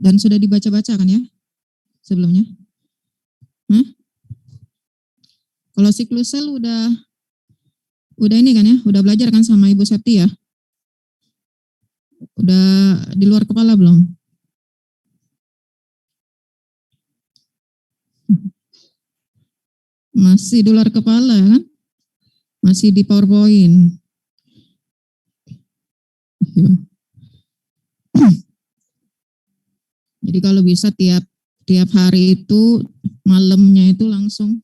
Dan sudah dibaca-baca kan ya sebelumnya? Kalau siklus sel udah ini kan ya, udah belajar kan sama Ibu Septi ya? Udah di luar kepala belum? Masih di luar kepala kan? Masih di PowerPoint. Jadi kalau bisa tiap hari itu malamnya itu langsung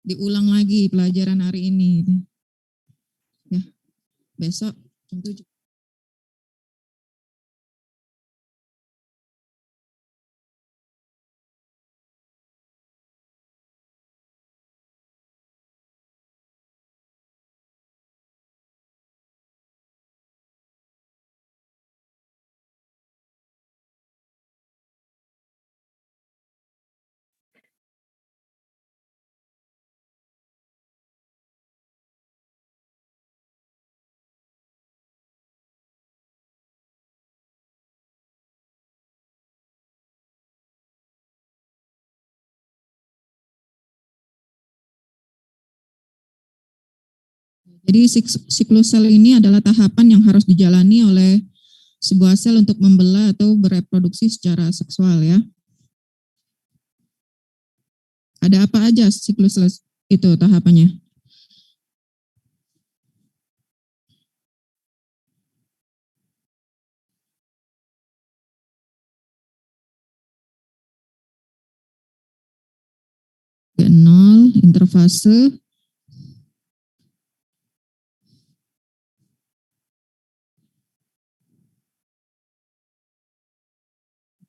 diulang lagi pelajaran hari ini. Ya, besok jam 7. Jadi siklus sel ini adalah tahapan yang harus dijalani oleh sebuah sel untuk membelah atau bereproduksi secara seksual ya. Ada apa aja siklus sel itu tahapannya? G0, interfase,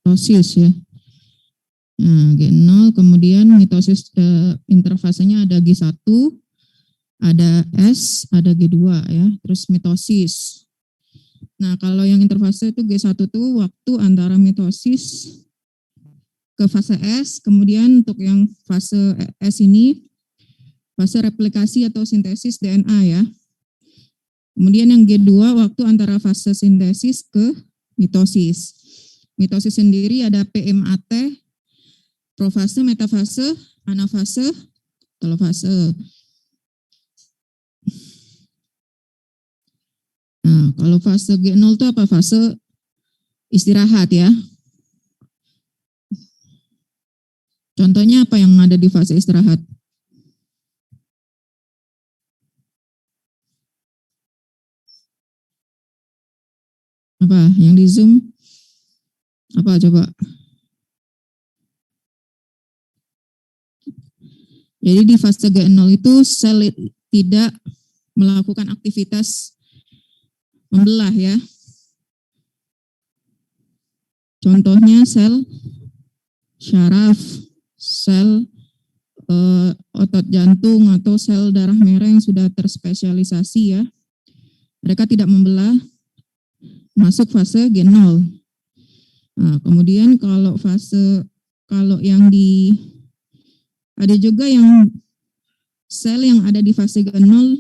mitosis ya. Nah, G0, kemudian mitosis interfasenya ada G1, ada S, ada G2 ya, terus mitosis. Nah, kalau yang interfase itu G1 itu waktu antara mitosis ke fase S, kemudian untuk yang fase S ini fase replikasi atau sintesis DNA ya. Kemudian yang G2 waktu antara fase sintesis ke mitosis. Mitosis sendiri ada PMAT, profase, metafase, anafase, telofase. Nah, kalau fase G0 itu apa? Fase istirahat ya. Contohnya apa yang ada di fase istirahat? Apa yang di Zoom? Apa coba? Jadi di fase G0 itu sel tidak melakukan aktivitas membelah ya. Contohnya sel syaraf, sel otot jantung atau sel darah merah yang sudah terspesialisasi ya. Mereka tidak membelah, masuk fase G0. Nah, kemudian kalau yang ada juga yang sel yang ada di fase G0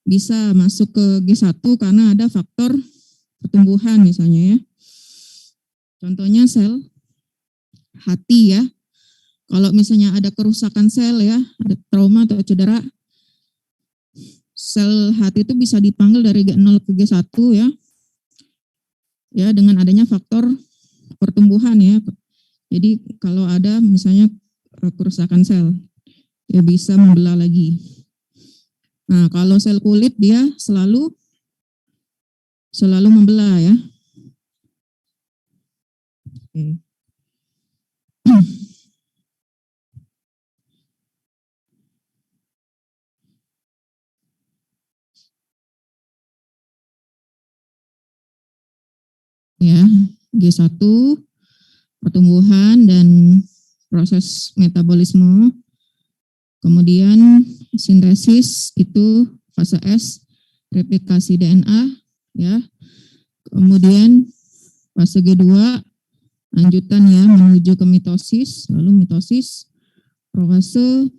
bisa masuk ke G1 karena ada faktor pertumbuhan misalnya ya. Contohnya sel hati ya. Kalau misalnya ada kerusakan sel ya, ada trauma atau cedera, sel hati itu bisa dipanggil dari G0 ke G1 ya. Ya, dengan adanya faktor pertumbuhan ya. Jadi kalau ada misalnya kerusakan sel, ya bisa membelah lagi. Nah, kalau sel kulit dia selalu membelah ya. Oke. Ya, G1 pertumbuhan dan proses metabolisme. Kemudian sintesis itu fase S, replikasi DNA ya. Kemudian fase G2 lanjutan ya menuju ke mitosis, lalu mitosis, profase,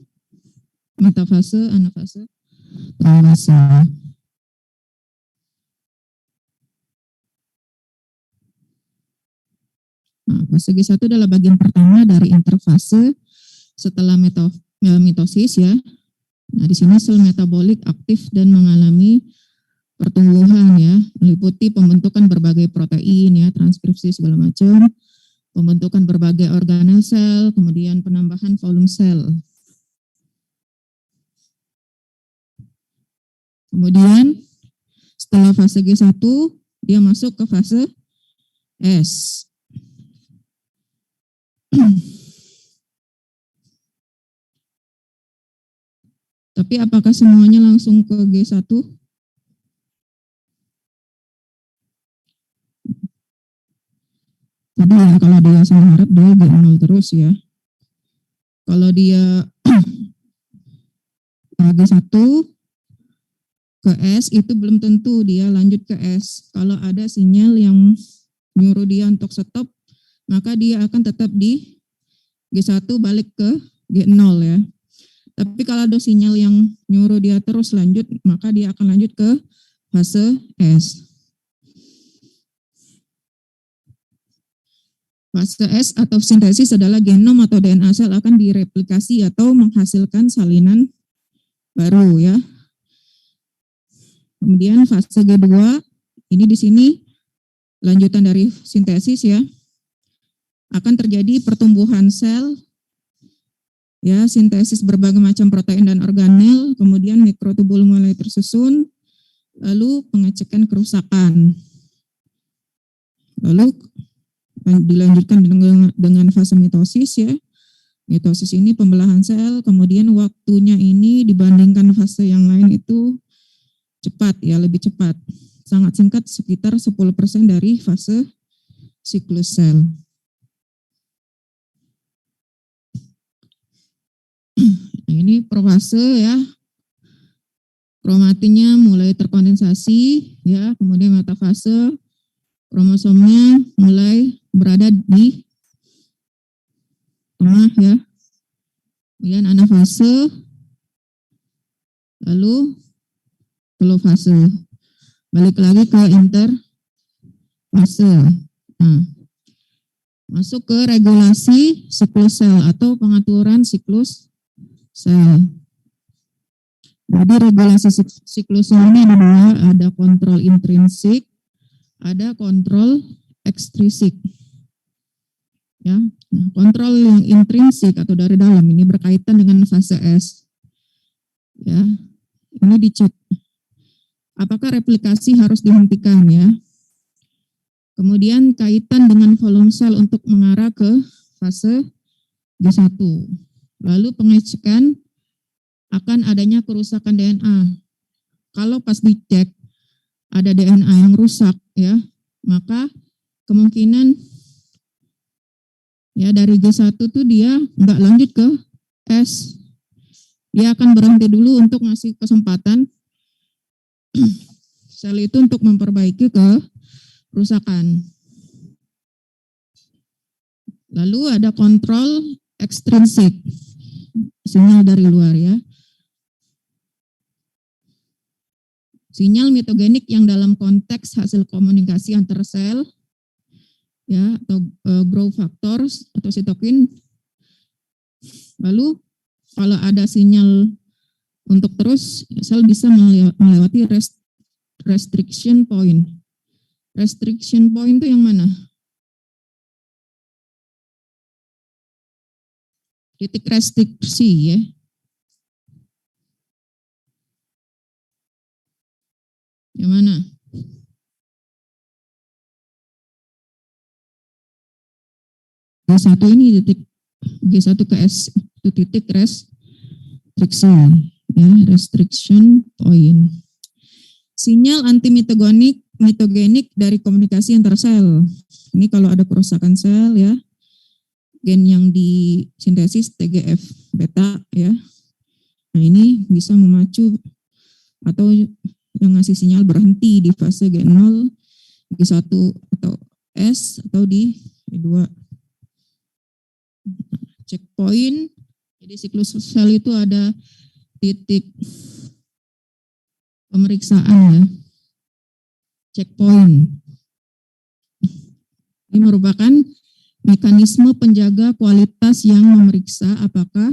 metafase, anafase, telofase. Nah, fase G1 adalah bagian pertama dari interfase setelah mitosis ya. Nah, di sini sel metabolik aktif dan mengalami pertumbuhan ya, meliputi pembentukan berbagai protein ya, transkripsi segala macam, pembentukan berbagai organel sel, kemudian penambahan volume sel. Kemudian setelah fase G1, dia masuk ke fase S. Tapi apakah semuanya langsung ke G1? Tadi ya, kalau dia saya harap dia G0 terus ya. Kalau dia G1 ke S itu belum tentu dia lanjut ke S. Kalau ada sinyal yang nyuruh dia untuk stop, maka dia akan tetap di G1 balik ke G0 ya. Tapi kalau ada sinyal yang nyuruh dia terus lanjut, maka dia akan lanjut ke fase S. Fase S atau sintesis adalah genom atau DNA sel akan direplikasi atau menghasilkan salinan baru ya. Kemudian fase G2, ini di sini lanjutan dari sintesis ya. Akan terjadi pertumbuhan sel, ya, sintesis berbagai macam protein dan organel, kemudian mikrotubul mulai tersusun, lalu pengecekan kerusakan. Lalu dilanjutkan dengan fase mitosis ya. Mitosis ini pembelahan sel, kemudian waktunya ini dibandingkan fase yang lain itu cepat ya, lebih cepat. Sangat singkat, sekitar 10% dari fase siklus sel. Ini profase ya. Kromatinnya mulai terkondensasi ya, kemudian metafase, kromosomnya mulai berada di tengah ya. Kemudian anafase, lalu telofase. Balik lagi ke interfase. Nah, masuk ke regulasi siklus sel atau pengaturan siklus sel. Jadi regulasi siklus sel ini ada dua, ada kontrol intrinsik, ada kontrol ekstrisik. Ya, nah, kontrol yang intrinsik atau dari dalam ini berkaitan dengan fase S. Ya, ini dicek. Apakah replikasi harus dihentikan ya? Kemudian kaitan dengan volume sel untuk mengarah ke fase G1. Lalu pengecekan akan adanya kerusakan DNA. Kalau pas dicek ada DNA yang rusak ya, maka kemungkinan ya dari G1 tuh dia nggak lanjut ke S. Dia akan berhenti dulu untuk ngasih kesempatan sel itu untuk memperbaiki kerusakan. Lalu ada kontrol ekstrinsik, sinyal dari luar ya. Sinyal mitogenik yang dalam konteks hasil komunikasi antar sel ya, atau growth factors atau sitokin. Lalu kalau ada sinyal untuk terus, sel bisa melewati restriction point. Restriction point itu yang mana? Titik restriksi ya. Yang mana? G1 ini titik G1 ke S itu titik restriksi ya, restriction point. Sinyal antimitogenik dari komunikasi antar sel. Ini kalau ada kerusakan sel ya, gen yang disintesis TGF beta ya. Nah, ini bisa memacu atau yang ngasih sinyal berhenti di fase G0, G1 atau S atau di G2. Checkpoint, jadi siklus sel itu ada titik pemeriksaan ya, checkpoint. Ini merupakan mekanisme penjaga kualitas yang memeriksa apakah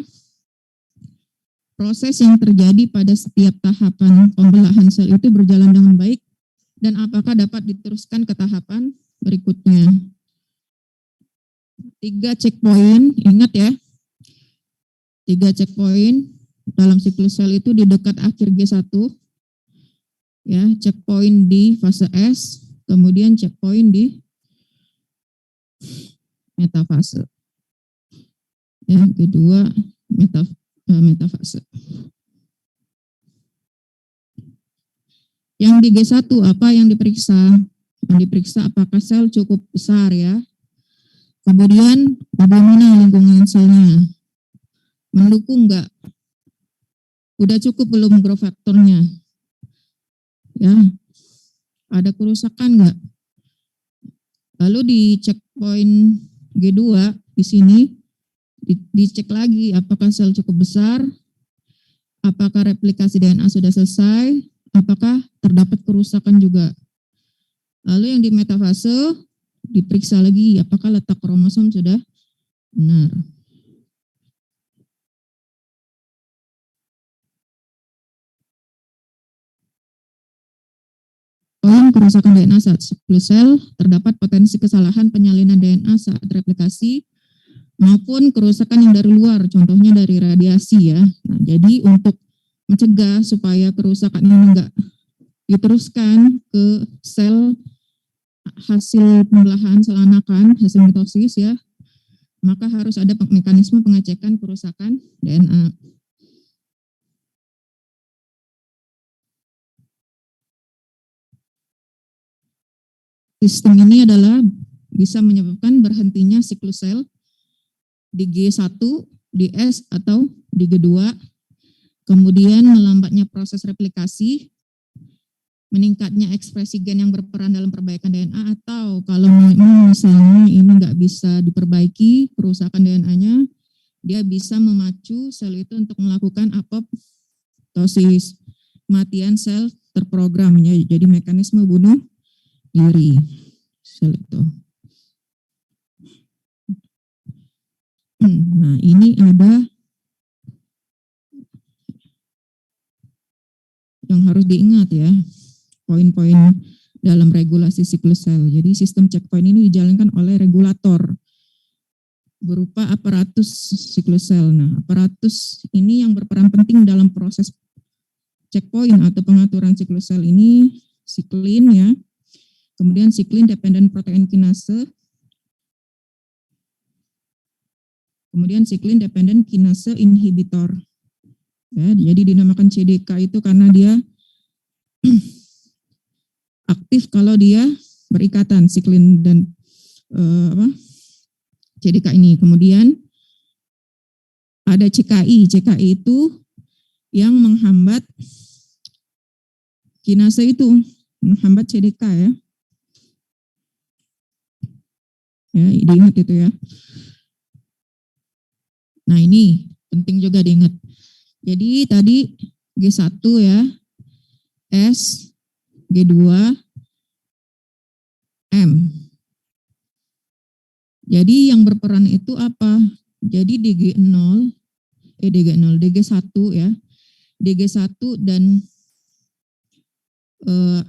proses yang terjadi pada setiap tahapan pembelahan sel itu berjalan dengan baik dan apakah dapat diteruskan ke tahapan berikutnya. 3 checkpoint, ingat ya, 3 checkpoint dalam siklus sel itu di dekat akhir G1, ya, checkpoint di fase S, kemudian checkpoint di metafase. Ya, kedua metafase. Yang di G1 apa yang diperiksa? Yang diperiksa apakah sel cukup besar ya. Kemudian bagaimana lingkungan selnya? Mendukung enggak? Udah cukup belum growth faktornya? Ya. Ada kerusakan enggak? Lalu di checkpoint G2 di sini dicek lagi apakah sel cukup besar, apakah replikasi DNA sudah selesai, apakah terdapat kerusakan juga. Lalu yang di metafase diperiksa lagi apakah letak kromosom sudah benar. Poin kerusakan DNA saat siklus sel, terdapat potensi kesalahan penyalinan DNA saat replikasi maupun kerusakan yang dari luar, contohnya dari radiasi ya. Nah, jadi untuk mencegah supaya kerusakan ini enggak diteruskan ke sel hasil pembelahan sel anakan, hasil mitosis ya, maka harus ada mekanisme pengecekan kerusakan DNA. Sistem ini adalah bisa menyebabkan berhentinya siklus sel di G1, di S atau di G2, kemudian melambatnya proses replikasi, meningkatnya ekspresi gen yang berperan dalam perbaikan DNA, atau kalau misalnya ini nggak bisa diperbaiki kerusakan DNA-nya, dia bisa memacu sel itu untuk melakukan apoptosis, kematian sel terprogram, ya, jadi mekanisme bunuh diri sel itu. Nah, ini ada yang harus diingat ya, poin-poin dalam regulasi siklus sel. Jadi sistem checkpoint ini dijalankan oleh regulator berupa aparatus siklus sel. Nah, aparatus ini yang berperan penting dalam proses checkpoint atau pengaturan siklus sel ini siklin ya. Kemudian siklin dependent protein kinase. Kemudian siklin dependent kinase inhibitor. Ya, jadi dinamakan CDK itu karena dia aktif kalau dia berikatan siklin dan CDK ini. Kemudian ada CKI. CKI itu yang menghambat kinase itu, menghambat CDK ya. Ya, diingat itu ya. Nah, ini penting juga diingat. Jadi tadi G1 ya, S, G2, M. Jadi yang berperan itu apa? Jadi DG1 ya. DG1 dan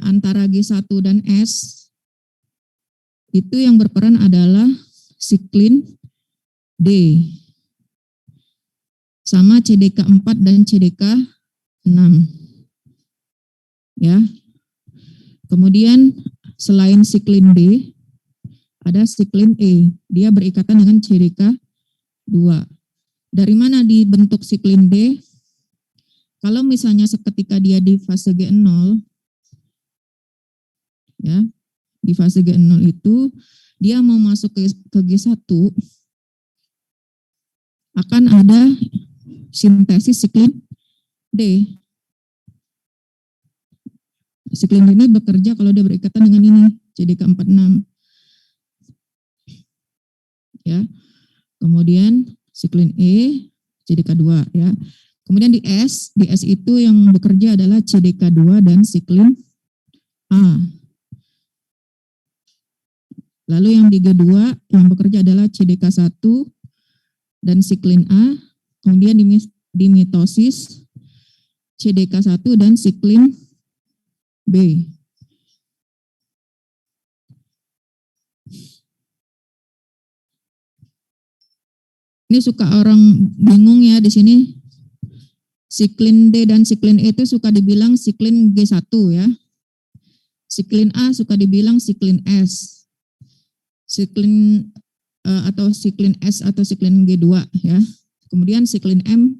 antara G1 dan S itu yang berperan adalah siklin D. Sama CDK4 dan CDK6. Ya. Kemudian selain siklin D, ada siklin E. Dia berikatan dengan CDK2. Dari mana dibentuk siklin D? Kalau misalnya seketika dia di fase G0, ya, di fase G0 itu, dia mau masuk ke G1, akan ada sintesis siklin D. Siklin D ini bekerja kalau dia berikatan dengan ini, CDK46. Ya. Kemudian siklin E, CDK2 ya. Kemudian di S itu yang bekerja adalah CDK2 dan siklin A. Lalu yang di G2 yang bekerja adalah CDK1 dan siklin A. Kemudian di mitosis CDK1 dan siklin B. Ini suka orang bingung ya di sini. Siklin D dan siklin E itu suka dibilang siklin G1 ya. Siklin A suka dibilang siklin S. Siklin atau siklin S atau siklin G2 ya. Kemudian siklin M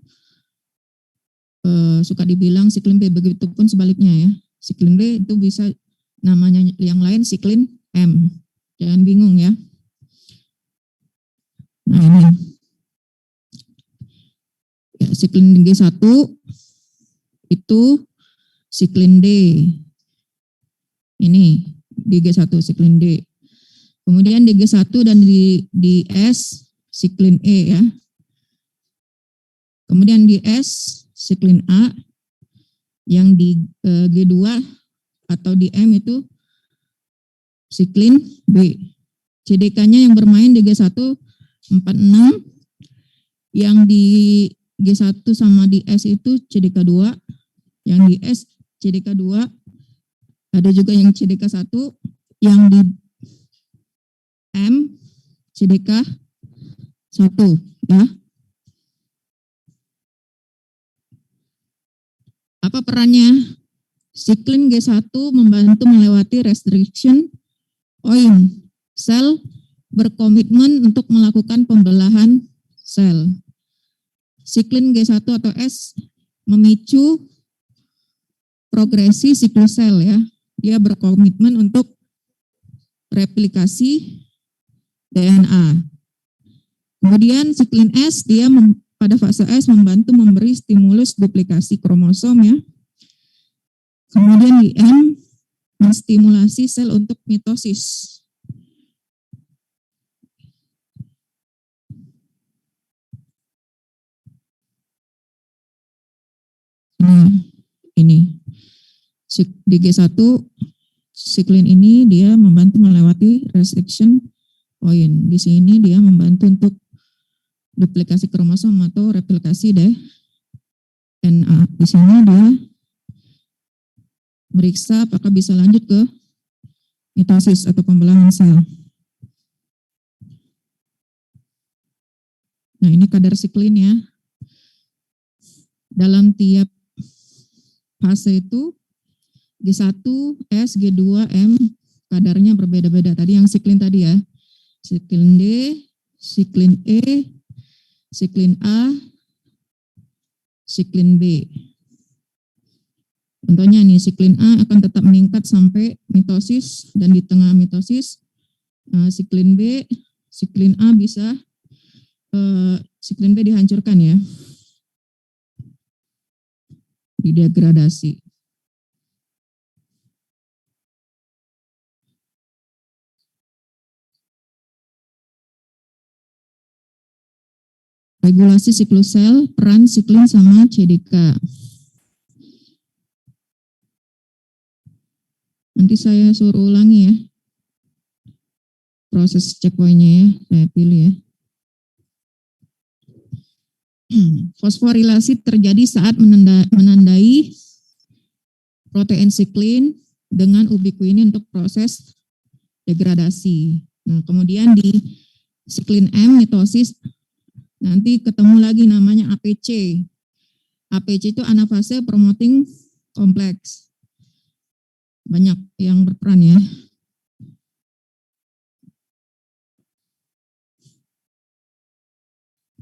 suka dibilang siklin B, begitupun sebaliknya ya. Siklin B itu bisa namanya yang lain siklin M. Jangan bingung ya. Nah ini. Ya, siklin G1 itu siklin D. Ini di G1 siklin D. Kemudian di G1 dan di S siklin E ya. Kemudian di S siklin A, yang di G2 atau di M itu siklin B. CDK-nya yang bermain di G1 46, yang di G1 sama di S itu CDK2, yang di S CDK2, ada juga yang CDK1, yang di M CDK1 ya. Apa perannya? Siklin G1 membantu melewati restriction point. Sel berkomitmen untuk melakukan pembelahan sel. Siklin G1 atau S memicu progresi siklus sel ya. Dia berkomitmen untuk replikasi DNA. Kemudian siklin S dia pada fase S membantu memberi stimulus duplikasi kromosom ya. Kemudian di M menstimulasi sel untuk mitosis. Nah, ini di G1 siklin ini dia membantu melewati restriction point. Di sini dia membantu untuk duplikasi kromosom atau replikasi DNA. Di sini dia meriksa apakah bisa lanjut ke mitosis atau pembelahan sel. Nah, ini kadar siklin ya. Dalam tiap fase itu G1, S, G2, M kadarnya berbeda-beda. Tadi yang siklin tadi ya. Siklin D, siklin E, siklin A, siklin B. Contohnya nih, siklin A akan tetap meningkat sampai mitosis, dan di tengah mitosis siklin B, siklin A bisa siklin B dihancurkan ya, didegradasi. Regulasi siklus sel, peran siklin sama CDK. Nanti saya suruh ulangi ya. Proses checkpointnya ya, saya pilih ya. Fosforilasi terjadi saat menandai protein siklin dengan ubiquinin untuk proses degradasi. Nah, kemudian di siklin M mitosis nanti ketemu lagi namanya APC. APC itu anafase promoting complex. Banyak yang berperan ya.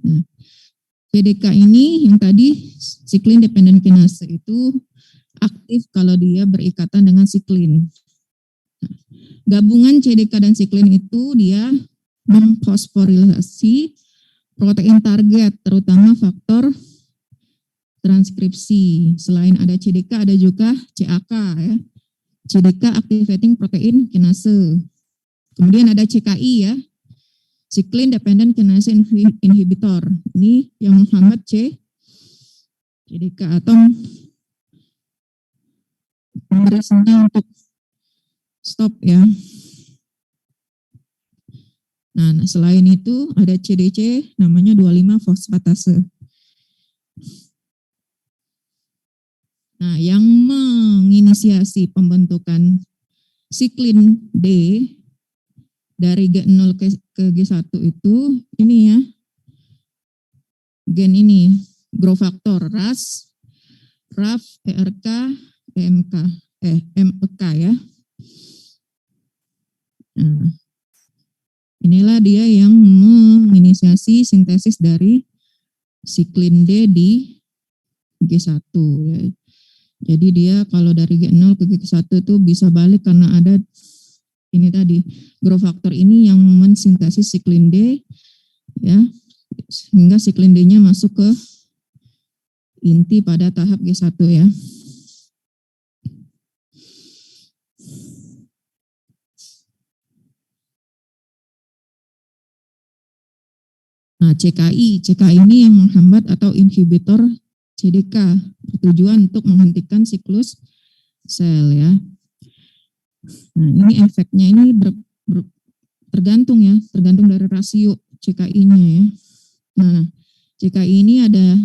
Nah, CDK ini yang tadi siklin dependent kinase itu aktif kalau dia berikatan dengan siklin. Nah, gabungan CDK dan siklin itu dia memfosforilasi protein target, terutama faktor transkripsi. Selain ada CDK, ada juga CAK ya. CDK activating protein kinase. Kemudian ada CKI ya, cyclin dependent kinase inhibitor. Ini yang menghambat CDK atau memberi sinyal untuk stop ya. Nah, selain itu ada CDC namanya 25 fosfatase. Nah, yang menginisiasi pembentukan siklin D dari G0 ke G1 itu ini ya, gen ini, growth factor, RAS, RAF, ERK, EMK, MEK ya. Nah, inilah dia yang menginisiasi sintesis dari siklin D di G1 ya. Jadi dia kalau dari G0 ke G1 itu bisa balik karena ada ini tadi, growth factor ini yang mensintesis siklin D ya, sehingga siklin D-nya masuk ke inti pada tahap G1 ya. Nah, CKI ini yang menghambat atau inhibitor CDK, bertujuan untuk menghentikan siklus sel ya. Nah, ini efeknya ini tergantung ya, tergantung dari rasio CKI-nya ya. Nah, CKI ini ada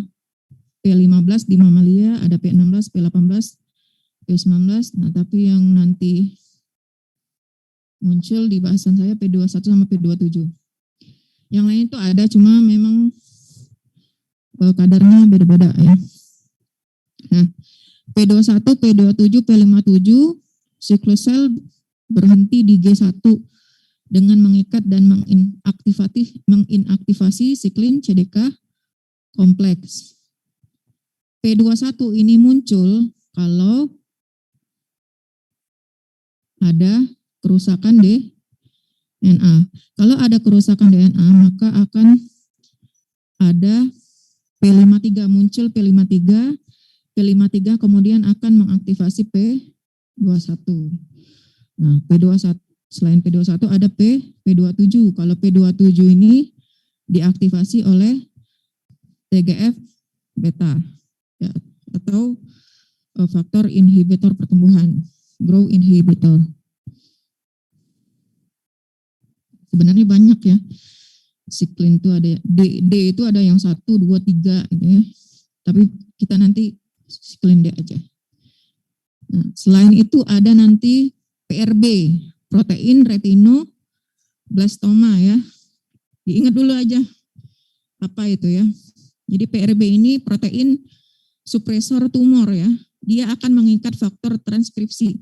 P15 di mamalia, ada P16, P18, P19. Nah, tapi yang nanti muncul di bahasan saya P21 sama P27. Yang lain itu ada, cuma memang kadarnya beda-beda ya. Nah, P21, P27, P57, siklus sel berhenti di G1 dengan mengikat dan menginaktivasi siklin CDK kompleks. P21 ini muncul kalau ada kerusakan DNA. Kalau ada kerusakan DNA, maka akan ada P53, muncul P53, P53 kemudian akan mengaktifasi P21. Nah, P21 selain P21 ada P27. Kalau P27 ini diaktifasi oleh TGF beta ya, atau faktor inhibitor pertumbuhan, growth inhibitor. Sebenarnya banyak ya. Siklin itu ada D itu ada yang 1, 2, 3 gitu ya. Tapi kita nanti siklin D aja. Nah, selain itu ada nanti PRB, protein retinoblastoma ya. Diingat dulu aja apa itu ya. Jadi PRB ini protein supresor tumor ya. Dia akan mengikat faktor transkripsi.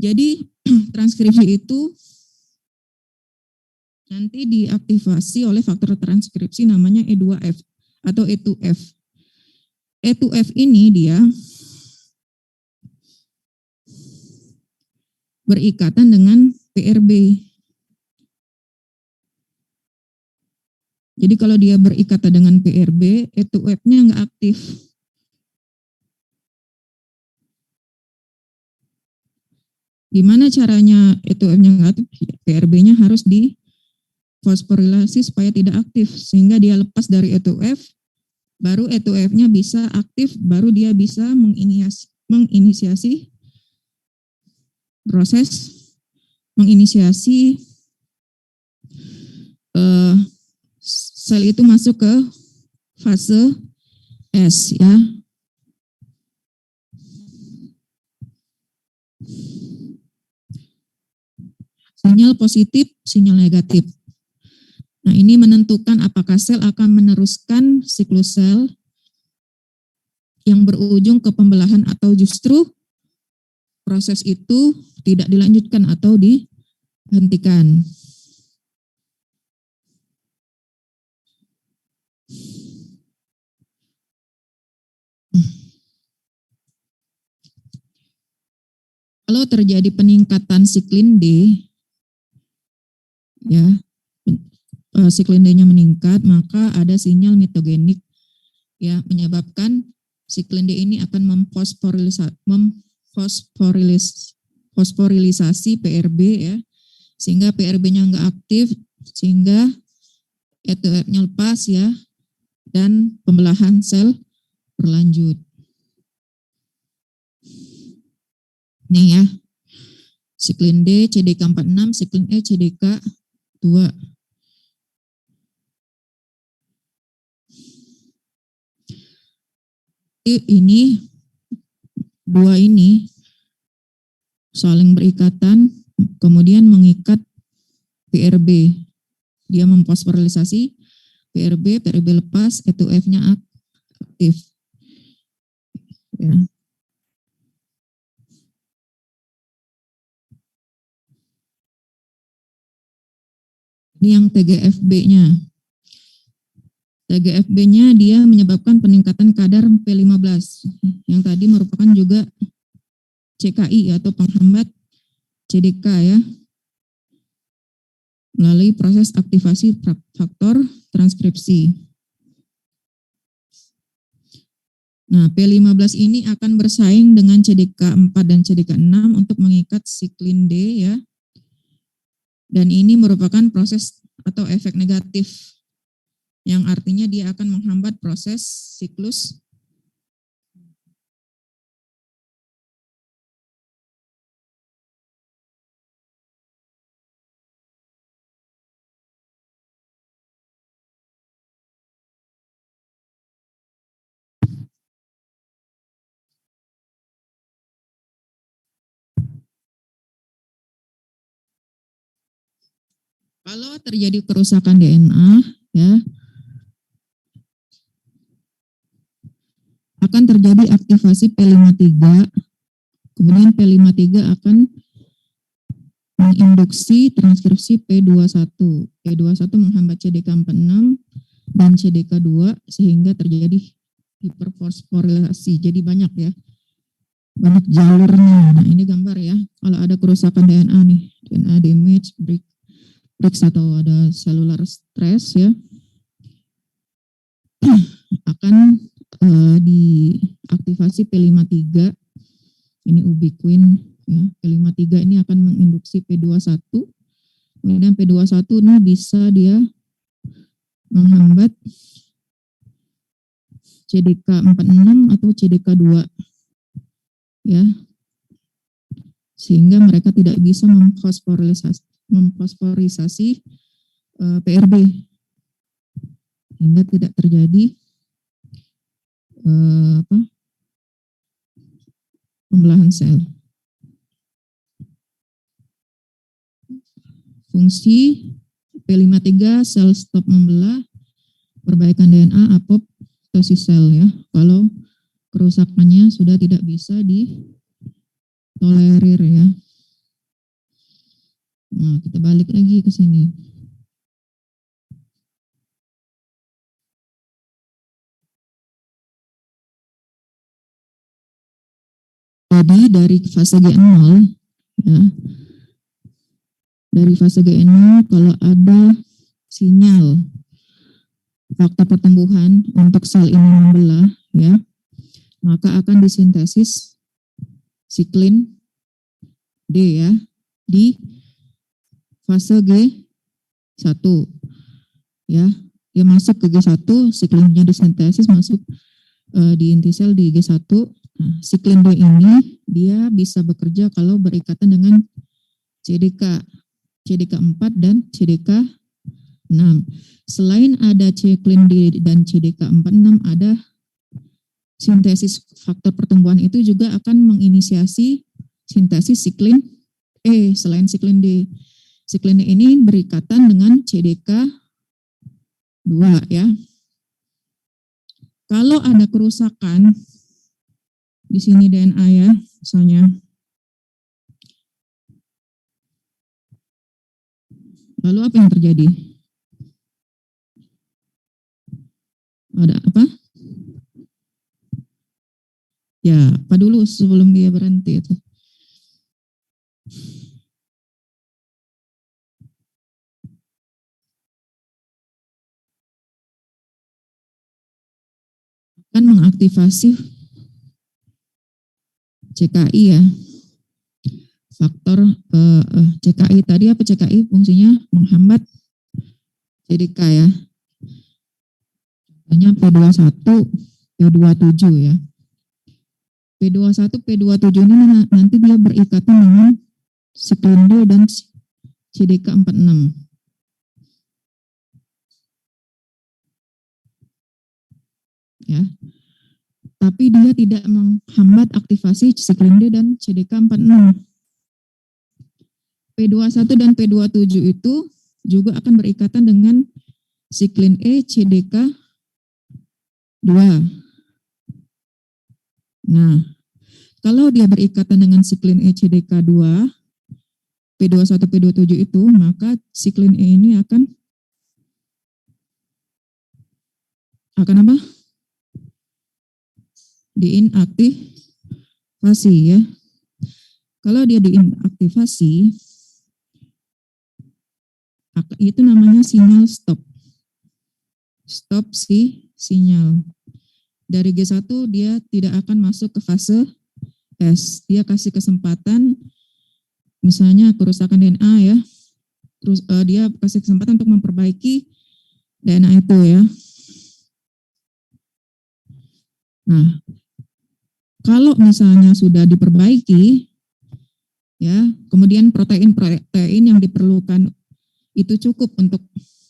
Jadi transkripsi itu nanti diaktifasi oleh faktor transkripsi namanya E2F atau E2F. E2F ini dia berikatan dengan PRB. Jadi kalau dia berikatan dengan PRB, E2F-nya nggak aktif. Gimana caranya E2F-nya nggak aktif? PRB-nya harus difosforilasi supaya tidak aktif, sehingga dia lepas dari E2F, baru E2F-nya bisa aktif, baru dia bisa menginisiasi proses menginisiasi sel itu masuk ke fase S ya. Sinyal positif, sinyal negatif. Nah, ini menentukan apakah sel akan meneruskan siklus sel yang berujung ke pembelahan atau justru proses itu tidak dilanjutkan atau dihentikan. Kalau terjadi peningkatan siklin D, ya, siklin D-nya meningkat, maka ada sinyal mitogenik ya, menyebabkan siklin D ini akan memfosforilisasi PRB ya, sehingga PRB-nya nggak aktif, sehingga E2F-nya lepas ya, dan pembelahan sel berlanjut. Nih ya, siklin D CDK46, siklin E CDK2. ini dua ini saling berikatan, kemudian mengikat PRB. Dia memfosforilisasi PRB lepas, E2F-nya aktif. Ya. Ini yang TGFB-nya. TGFB-nya dia menyebabkan peningkatan kadar P15, yang tadi merupakan juga CKI atau penghambat CDK ya, melalui proses aktivasi faktor transkripsi. Nah, P15 ini akan bersaing dengan CDK4 dan CDK6 untuk mengikat siklin D ya. Dan ini merupakan proses atau efek negatif, yang artinya dia akan menghambat proses siklus kalau terjadi kerusakan DNA ya, akan terjadi aktivasi P53, kemudian P53 akan menginduksi transkripsi P21. P21 menghambat CDK46 dan CDK2 sehingga terjadi hiperfosforilasi. Jadi banyak ya, banyak jalurnya. Nah ini gambar ya, kalau ada kerusakan DNA nih, DNA damage, breaks atau ada cellular stress ya, akan diaktivasi P53, ini ubiquin ya, P53 ini akan menginduksi P21, kemudian P21 ini bisa dia menghambat CDK46 atau CDK2 ya, sehingga mereka tidak bisa memfosforisasi PRB, sehingga tidak terjadi pembelahan sel. Fungsi P53 sel stop membelah, perbaikan DNA, apoptosis sel ya. Kalau kerusakannya sudah tidak bisa ditolerir ya. Nah, kita balik lagi ke sini. Jadi dari fase G0 ya, dari fase G0 kalau ada sinyal faktor pertumbuhan untuk sel ini membelah ya, maka akan disintesis siklin D ya di fase G1 ya. Dia masuk ke G1, siklinnya disintesis masuk di inti sel di G1. Nah, siklin D ini dia bisa bekerja kalau berikatan dengan CDK4 dan CDK6. Selain ada siklin D dan CDK46, ada sintesis faktor pertumbuhan itu juga akan menginisiasi sintesis siklin E selain siklin D. Siklin D ini berikatan dengan CDK2 ya. Kalau ada kerusakan di sini DNA ya, misalnya. Lalu apa yang terjadi? Ada apa? Ya, apa dulu sebelum dia berhenti itu? Kan mengaktifasi CKI ya. Faktor CKI tadi apa, CKI fungsinya menghambat CDK ya. Contohnya P21, P27 ya. P21, P27 ini nanti dia berikatan dengan siklin D dan CDK46. Ya. tapi dia tidak menghambat aktivasi siklin D dan CDK 46. P21 dan P27 itu juga akan berikatan dengan siklin E CDK 2. Nah, kalau dia berikatan dengan siklin E CDK 2, P21 P27 itu, maka siklin E ini akan apa? Diinaktivasi ya. Kalau dia diinaktivasi, itu namanya sinyal stop. Stop sinyal. Dari G1 dia tidak akan masuk ke fase S. Dia kasih kesempatan, misalnya kerusakan DNA ya. Terus dia kasih kesempatan untuk memperbaiki DNA itu ya. Nah, kalau misalnya sudah diperbaiki, ya, kemudian protein yang diperlukan itu cukup untuk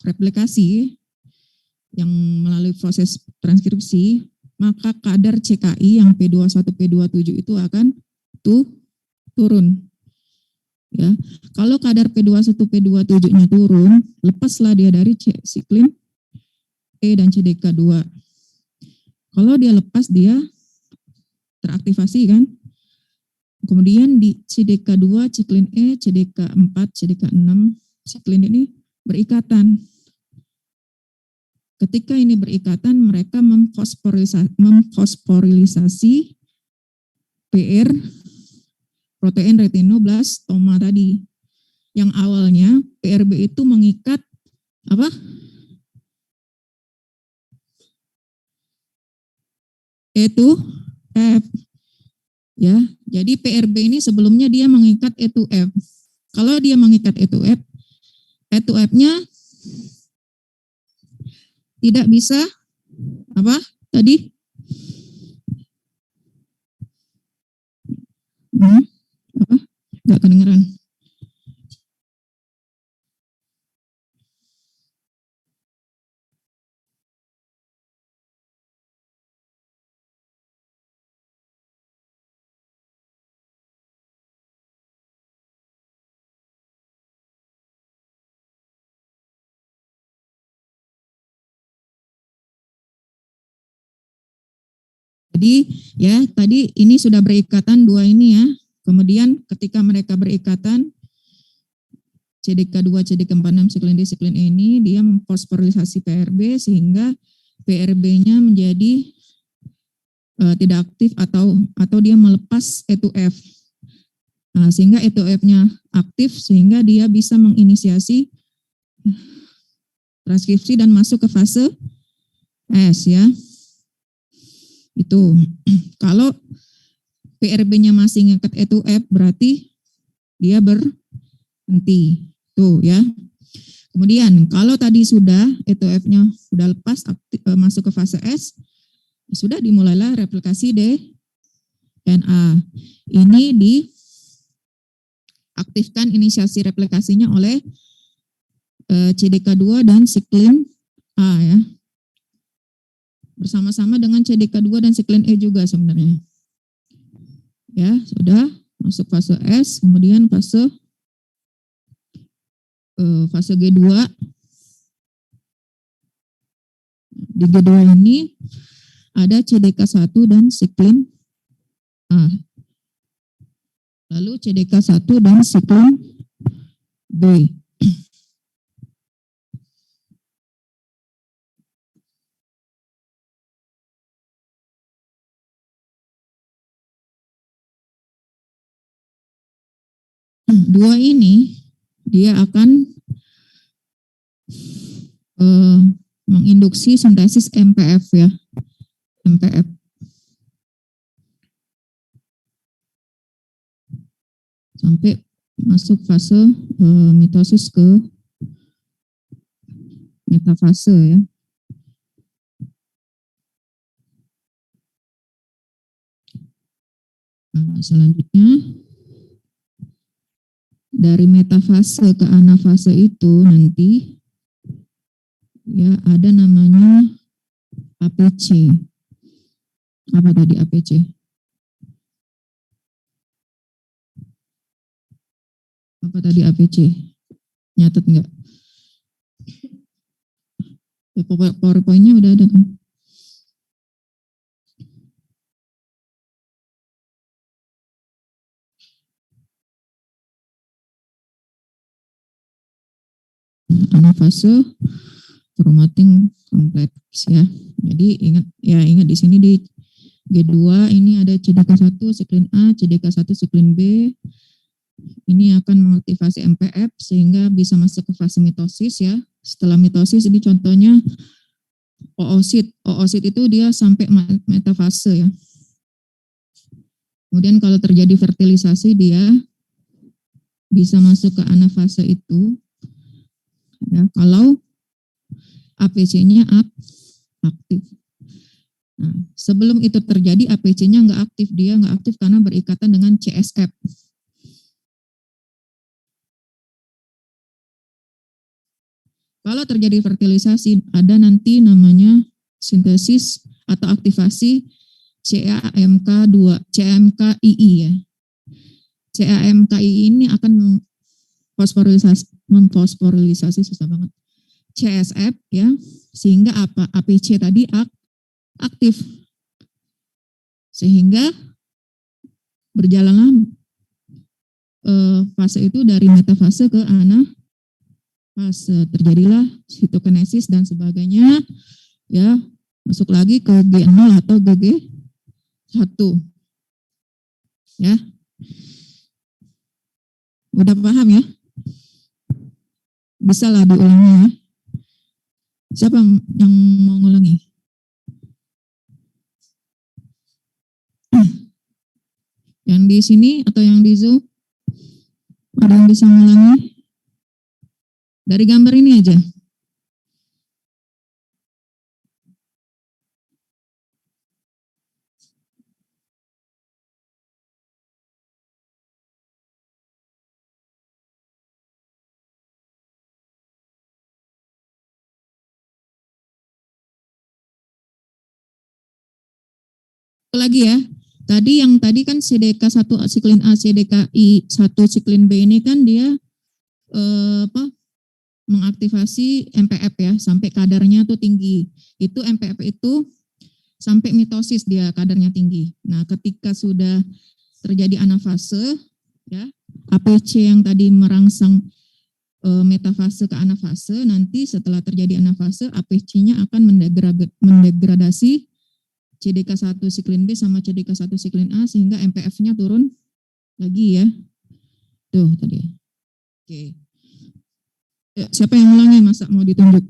replikasi yang melalui proses transkripsi, maka kadar CKI yang P21 P27 itu akan turun. Ya, kalau kadar P21 P27-nya turun, lepaslah dia dari siklin E dan CDK2. Kalau dia lepas, dia teraktivasi kan. Kemudian di CDK2, siklin E, CDK4, CDK6, siklin ini berikatan. Ketika ini berikatan, mereka memfosforilisasi PR, protein retinoblastoma tadi. Yang awalnya PRB itu mengikat apa? E2F. Ya, jadi PRB ini sebelumnya dia mengikat E2F. Kalau dia mengikat E2F, E2F-nya tidak bisa apa tadi? Apa? Enggak kedengeran. Jadi ya tadi ini sudah berikatan dua ini ya. Kemudian ketika mereka berikatan CDK2, CDK46, siklin D, siklin E ini dia memfosforilisasi PRB sehingga PRB-nya menjadi tidak aktif atau dia melepas E2F. Nah, sehingga E2F-nya aktif sehingga dia bisa menginisiasi transkripsi dan masuk ke fase S ya. Itu kalau PRB-nya masih ngikat E2F berarti dia berhenti tuh ya. Kemudian kalau tadi sudah E2F-nya sudah lepas masuk ke fase S, sudah dimulailah replikasi DNA. Ini diaktifkan inisiasi replikasinya oleh CDK2 dan siklin A ya. Bersama-sama dengan CDK2 dan siklin E juga sebenarnya. Ya, sudah masuk fase S, kemudian fase G2. Di G2 ini ada CDK1 dan siklin A. Lalu CDK1 dan siklin B. Dua ini dia akan menginduksi sintesis MPF ya. MPF. Sampai masuk fase mitosis ke metafase ya. Nah, selanjutnya dari metafase ke anafase itu nanti ya ada namanya APC. Apa tadi APC? Apa tadi APC? Nyatet nggak? PowerPoint-nya udah ada kan? Anafase formatting kompleks ya. Jadi ingat di sini di G2 ini ada CDK1 siklin A, CDK1 siklin B. Ini akan mengaktifasi MPF sehingga bisa masuk ke fase mitosis ya. Setelah mitosis ini contohnya oosit. Oosit itu dia sampai metafase ya. Kemudian kalau terjadi fertilisasi dia bisa masuk ke anafase itu. Ya, kalau APC-nya aktif. Nah, sebelum itu terjadi APC-nya nggak aktif, dia nggak aktif karena berikatan dengan CSF. Kalau terjadi fertilisasi, ada nanti namanya sintesis atau aktivasi CAMK2, CAMKII ya. CAMKII ini akan memfosforilisasi susah banget. CSF ya, sehingga apa? APC tadi aktif. Sehingga berjalanlah fase itu dari metafase ke anafase, terjadilah sitokinesis dan sebagainya ya, masuk lagi ke G0 atau GG1 ya. Udah paham ya? Bisa lah diulangi ya. Siapa yang mau ngulangi? Yang di sini atau yang di Zoom? Ada yang bisa ngulangi? Dari gambar ini aja. Lagi ya. Tadi kan CDK1 siklin A, CDKI1 siklin B ini kan dia mengaktifasi MPF ya, sampai kadarnya tuh tinggi. Itu MPF itu sampai mitosis dia kadarnya tinggi. Nah, ketika sudah terjadi anafase ya, APC yang tadi merangsang metafase ke anafase, nanti setelah terjadi anafase APC-nya akan mendegradasi CDK1 siklin B sama CDK1 siklin A sehingga MPF-nya turun lagi ya. Tuh tadi. Oke. Siapa yang ulangi, masa mau ditunjuk?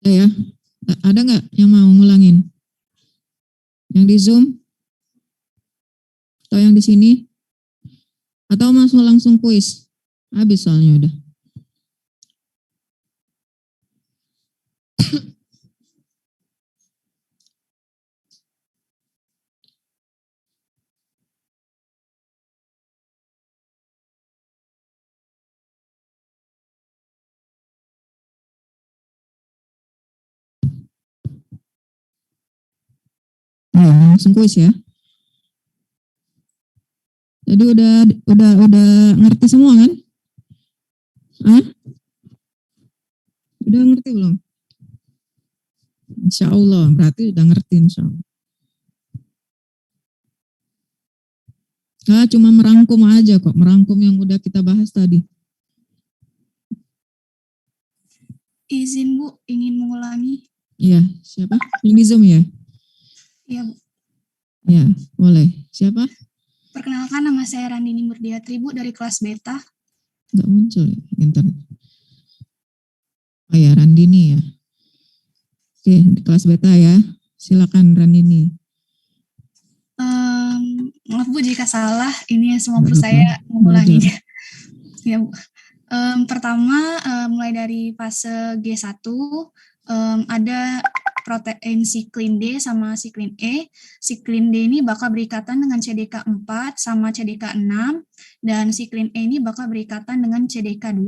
Ya, ada nggak yang mau ngulangin? Yang di Zoom atau yang di sini? Atau masuk langsung kuis? Habis soalnya udah. Ya, langsung kuis ya. Jadi udah ngerti semua kan? Hah? Udah ngerti belum? Insya Allah, berarti udah ngerti insya Allah. Cuma merangkum aja kok, merangkum yang udah kita bahas tadi. Izin Bu, ingin mengulangi. Iya, siapa? Yang di Zoom ya? Iya Bu. Ya, boleh. Siapa? Perkenalkan, nama saya Randini Murdiatri Bu, dari kelas beta. Nggak muncul ya, internet. Oh ya, Randini ya. Oke, di kelas beta ya. Silakan Randini. Maaf Bu jika salah, ini semampu Nggak saya apa-apa. mengulanginya. Ya Bu. Pertama, mulai dari fase G1, ada protein siklin D sama siklin E. Siklin D ini bakal berikatan dengan CDK4 sama CDK6, dan siklin E ini bakal berikatan dengan CDK2.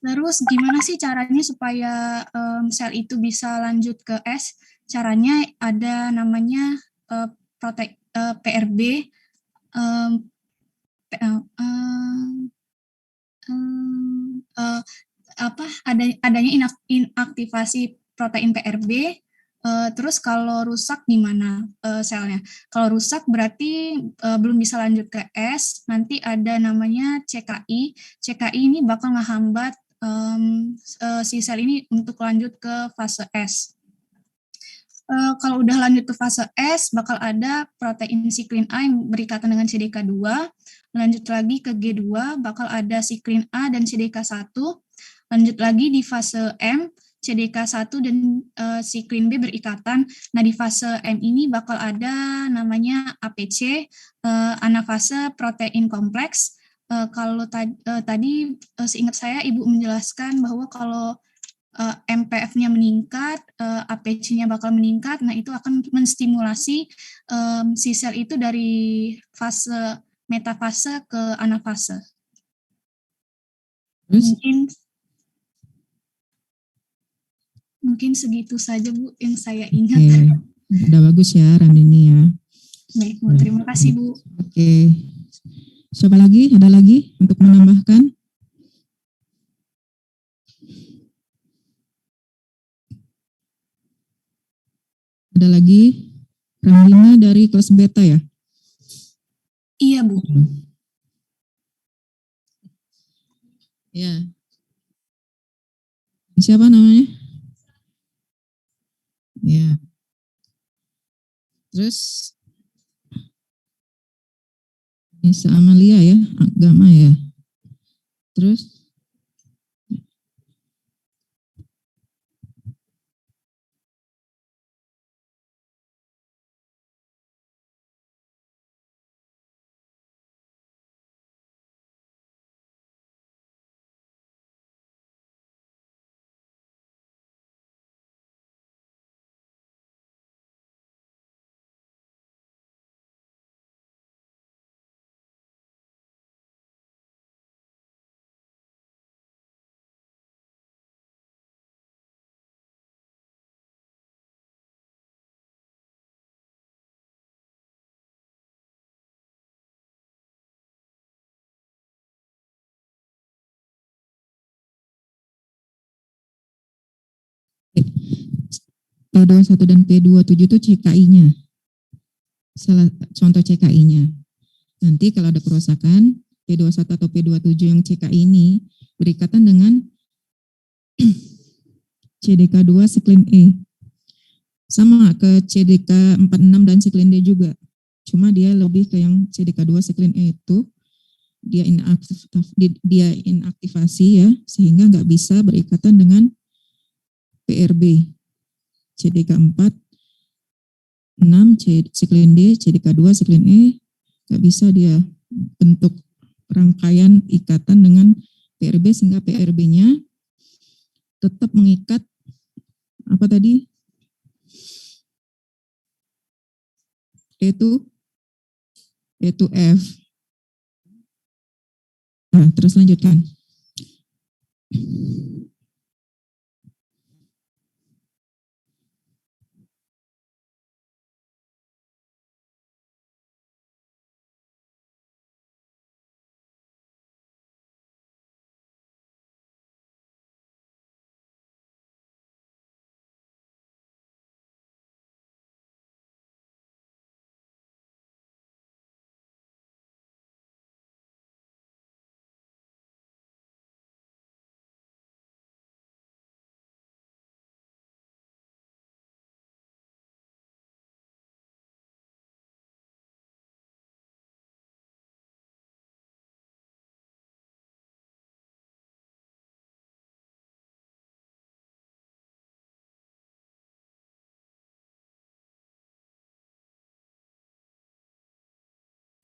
Terus gimana sih caranya supaya sel itu bisa lanjut ke S? Caranya ada namanya PRB, adanya inaktivasi protein PRB. Terus kalau rusak gimana selnya? Kalau rusak berarti belum bisa lanjut ke S. Nanti ada namanya CKI. CKI ini bakal ngehambat si sel ini untuk lanjut ke fase S. Kalau udah lanjut ke fase S, bakal ada protein siklin A yang berikatan dengan CDK2. Lanjut lagi ke G2, bakal ada siklin A dan CDK1. Lanjut lagi di fase M, CDK1 dan siklin B berikatan. Nah, di fase M ini bakal ada namanya APC, anafase protein kompleks. Kalau tadi seingat saya Ibu menjelaskan bahwa kalau MPF-nya meningkat, APC-nya bakal meningkat, nah itu akan menstimulasi si sel itu dari fase metafase ke anafase. Mungkin segitu saja Bu yang saya ingat. Udah bagus ya Randini ya. Baik Bu, terima kasih Bu. Oke. Siapa lagi? Ada lagi untuk menambahkan? Ada lagi? Randini dari kelas beta ya? Iya Bu. Ya. Siapa namanya? Ya. Terus Nisa Amalia ya, agama ya. Terus P21 dan P27 itu CKI-nya. salah contoh CKI-nya. Nanti kalau ada kerusakan P21 atau P27 yang CKI ini berikatan dengan CDK2 siklin E. Sama ke CDK 46 dan siklin D juga. Cuma dia lebih ke yang CDK2 siklin E itu dia inaktivasi ya, sehingga nggak bisa berikatan dengan PRB. CDK4 6 siklin D, CDK2 siklin E nggak bisa dia bentuk rangkaian ikatan dengan PRB sehingga PRB-nya tetap mengikat apa tadi? E2 F. Nah, terus lanjutkan.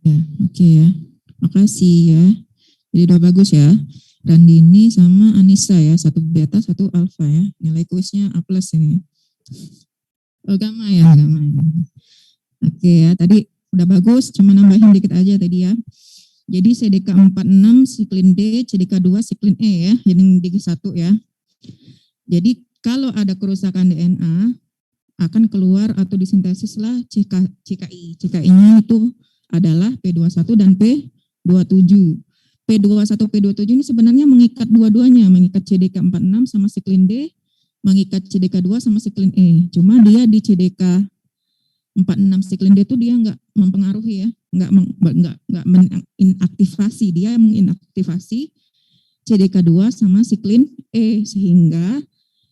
Ya, oke ya. Makasih ya. Jadi udah bagus ya. Randini sama Anissa ya, 1 beta, 1 alfa ya. Nilai kuisnya A+ ini. Oh, gamma ya, gamma. Oke ya, tadi udah bagus, cuma nambahin dikit aja tadi ya. Jadi CDK 46 siklin D, CDK2 siklin E ya, yang D1 ya. Jadi kalau ada kerusakan DNA akan keluar atau disintesislah CKI. CKI-nya itu adalah P21 dan P27. P21, P27 ini sebenarnya mengikat dua-duanya, mengikat CDK 46 sama siklin D, mengikat CDK2 sama siklin E. Cuma dia di CDK 46 siklin D itu dia nggak mempengaruhi ya, nggak menginaktivasi, dia menginaktivasi CDK2 sama siklin E, sehingga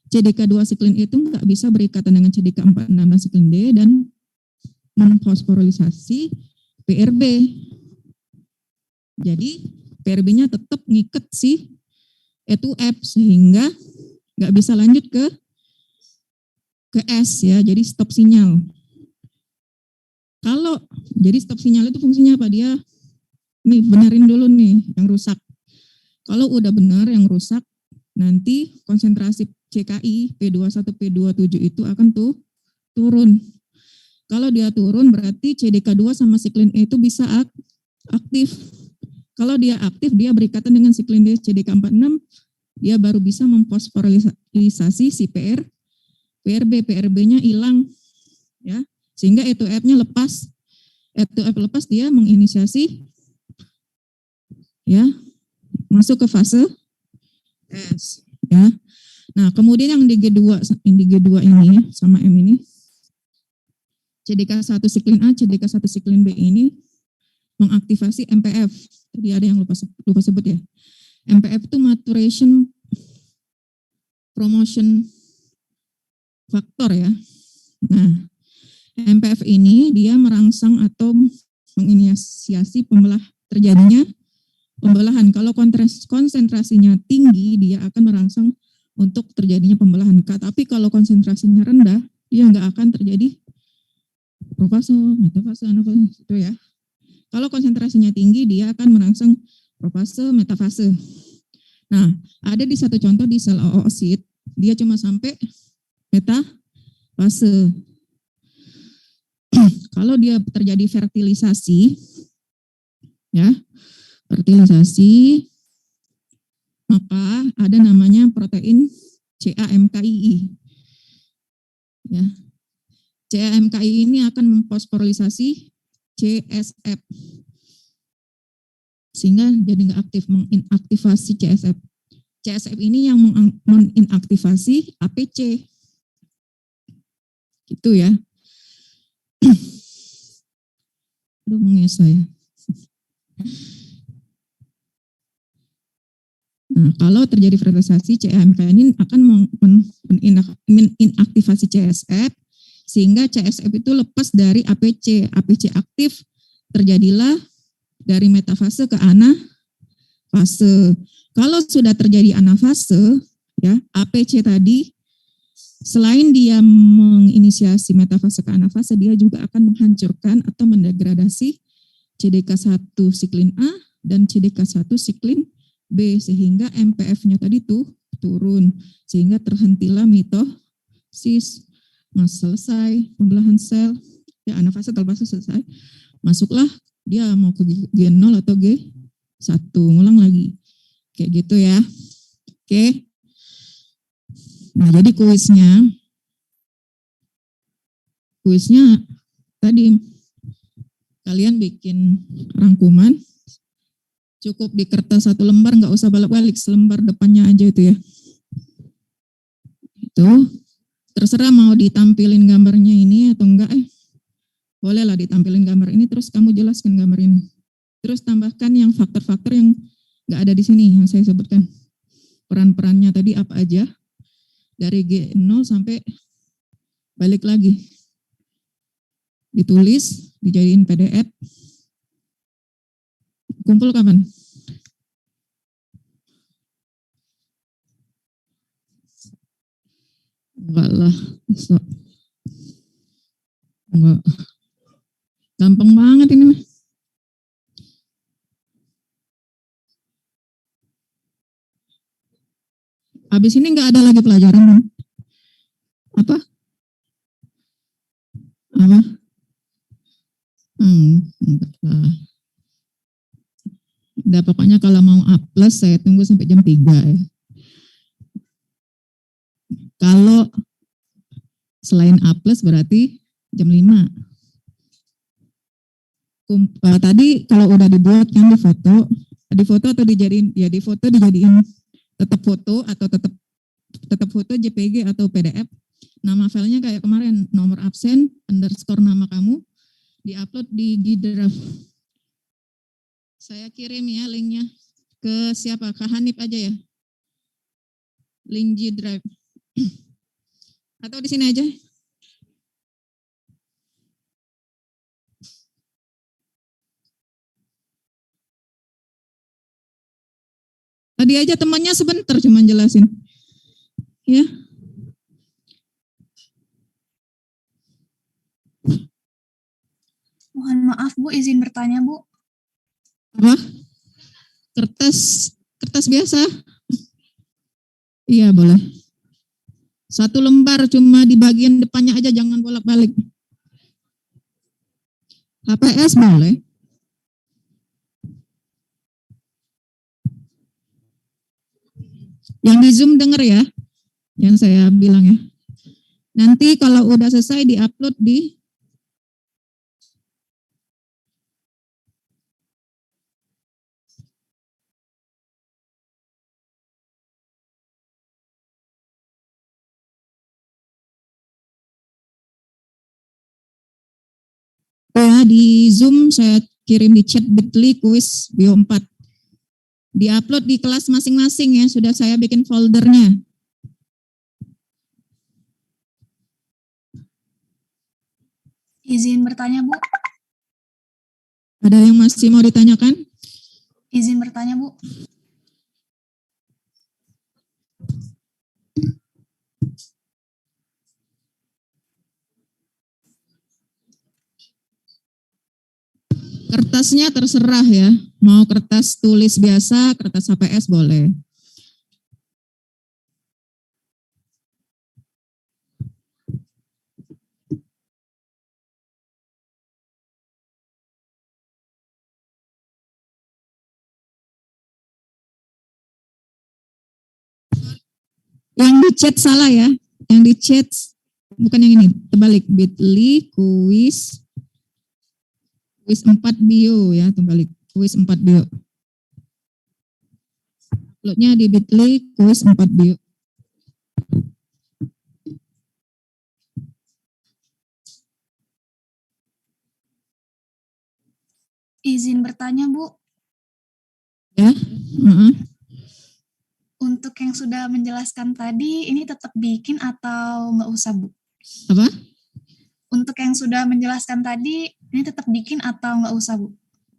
CDK2 siklin E itu nggak bisa berikatan dengan CDK 46 dan siklin D dan memfosforilisasi PRB. Jadi PRB-nya tetap ngiket si E2F sehingga nggak bisa lanjut ke S ya, jadi stop sinyal. Kalau jadi stop sinyal itu fungsinya apa? Dia nih benerin dulu nih yang rusak. Kalau udah benar yang rusak, nanti konsentrasi CKI P21 P27 itu akan turun. Kalau dia turun berarti CDK2 sama siklin E itu bisa aktif. Kalau dia aktif, dia berikatan dengan siklin D CDK46, dia baru bisa memfosforilisasi si PRB-nya hilang ya. Sehingga E2F-nya lepas. E2F lepas, dia menginisiasi ya, masuk ke fase S ya. Nah, kemudian yang di G2 ini sama M ini CDK1 siklin A, CDK1 siklin B ini mengaktifasi MPF. Tadi ada yang lupa sebut ya. MPF itu maturation promotion factor ya. Nah, MPF ini dia merangsang atau menginisiasi terjadinya pembelahan. Kalau konsentrasinya tinggi, dia akan merangsang untuk terjadinya pembelahan. Tapi kalau konsentrasinya rendah, dia nggak akan terjadi profase, metafase, anafase itu ya. Kalau konsentrasinya tinggi, dia akan merangsang profase, metafase. Nah, ada di satu contoh di sel oosit, dia cuma sampai metafase. Kalau dia terjadi fertilisasi, ya, fertilisasi, maka ada namanya protein CAMKI. Ya, CAMKI ini akan memfosforilisasi CSF sehingga jadi nggak aktif, menginaktivasi CSF. CSF ini yang menginaktivasi APC. Gitu ya. Aduh, mengesah ya. Nah, kalau terjadi fragmentasi, CMK ini akan menginaktivasi CSF, sehingga CSF itu lepas dari APC. APC aktif, terjadilah dari metafase ke anafase. Kalau sudah terjadi anafase, ya APC tadi, selain dia menginisiasi metafase ke anafase, dia juga akan menghancurkan atau mendegradasi CDK1 siklin A dan CDK1 siklin B, sehingga MPF-nya tadi tuh turun, sehingga terhentilah mitosis. Mas selesai pembelahan sel, ya anafase terpaksa selesai, masuklah dia mau ke G0 atau G1, ngulang lagi. Kayak gitu ya. Oke. Nah, jadi kuisnya tadi kalian bikin rangkuman, cukup di kertas 1 lembar, nggak usah balik-balik, selembar depannya aja itu ya. Itu terserah mau ditampilin gambarnya ini atau enggak, bolehlah ditampilin gambar ini, terus kamu jelaskan gambar ini. Terus tambahkan yang faktor-faktor yang nggak ada di sini, yang saya sebutkan. Peran-perannya tadi apa aja, dari G0 sampai balik lagi. Ditulis, dijadiin PDF. Kumpul kapan? Enggak lah, besok. Enggak. Gampang banget ini mah. Habis ini enggak ada lagi pelajaran kan? Apa? Apa? Enggak lah. Udah pokoknya kalau mau A+, saya tunggu sampai jam 3 ya. Kalau selain A+, berarti jam 5. Tadi kalau udah dibuat kan di foto atau dijadiin, ya di foto dijadiin tetap foto atau tetap foto JPG atau PDF. Nama filenya kayak kemarin, nomor absen, underscore nama kamu, diupload di G Drive. Saya kirim ya linknya ke siapa? Kak Hanif aja ya. Link G Drive. Atau di sini aja. Tadi aja temannya sebentar cuma jelasin. Ya. Mohon maaf Bu, izin bertanya Bu. Apa? Kertas biasa. Iya boleh. 1 lembar cuma di bagian depannya aja, jangan bolak-balik. HPS boleh. Yang di Zoom denger ya, yang saya bilang ya. Nanti kalau udah selesai di-upload di di Zoom, saya kirim di chat Bitly kuis Bio 4. Di-upload di kelas masing-masing ya, sudah saya bikin foldernya. Izin bertanya Bu. Ada yang masih mau ditanyakan? Izin bertanya Bu. Kertasnya terserah ya, mau kertas tulis biasa, kertas HPS boleh. Yang di chat salah ya, yang di chat bukan yang ini, terbalik, Bitly kuis 4 bio ya, terbalik, kuis 4 bio. Uploadnya di Bitly kuis 4 bio. Izin bertanya, Bu. Ya. Untuk yang sudah menjelaskan tadi, ini tetap bikin atau nggak usah, Bu? Apa? Untuk yang sudah menjelaskan tadi, ini tetap bikin atau nggak usah, Bu?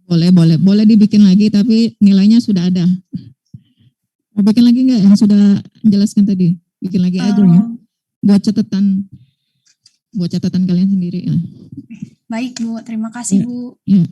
Boleh dibikin lagi, tapi nilainya sudah ada. Mau bikin lagi nggak yang sudah menjelaskan tadi? Bikin lagi aja ya. Buat catatan kalian sendiri. Ya. Baik, Bu. Terima kasih, Bu. Ya.